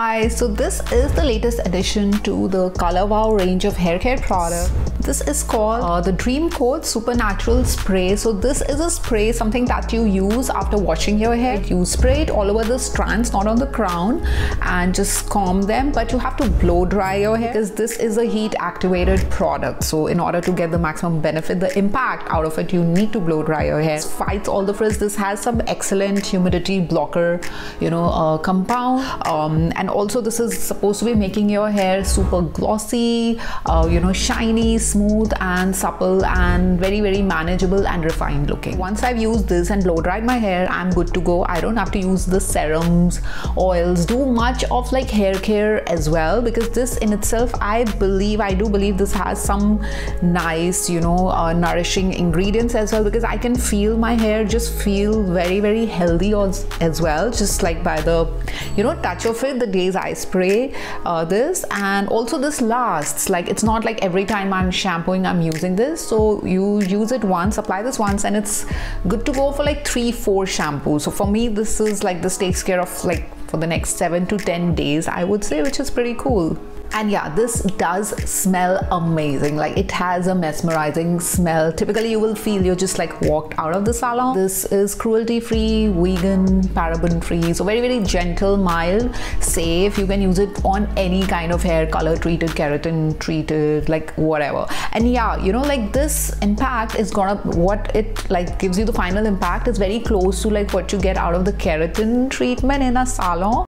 Hi, so this is the latest addition to the Colorwow range of hair care products. This is called the Dreamcoat Supernatural Spray. So this is a spray, something that you use after washing your hair. You spray it all over the strands, not on the crown, and just comb them, but you have to blow dry your hair because this is a heat activated product. So in order to get the maximum benefit, the impact out of it, you need to blow dry your hair. It fights all the frizz. This has some excellent humidity blocker, compound, and also this is supposed to be making your hair super glossy, shiny, smooth and supple, and very, very manageable and refined looking. Once I've used this and blow dried my hair, I'm good to go. I don't have to use the serums, oils, do much of like hair care as well, because this in itself, I do believe this has some nice, nourishing ingredients as well, because I can feel my hair just feel very, very healthy as well, just like by the touch of it, the days I spray this. And also this lasts, like it's not like every time I'm shampooing I'm using this. So you use it once, apply this once, and it's good to go for like 3-4 shampoos. So for me, this takes care of like for the next 7 to 10 days, I would say, which is pretty cool. And yeah, this does smell amazing. Like it has a mesmerizing smell. Typically you will feel you just like walked out of the salon. This is cruelty free, vegan, paraben free, so very, very gentle, mild, safe. You can use it on any kind of hair, color treated, keratin treated, like whatever. And yeah, like this impact is what it like gives you, the final impact is very close to like what you get out of the keratin treatment in a salon.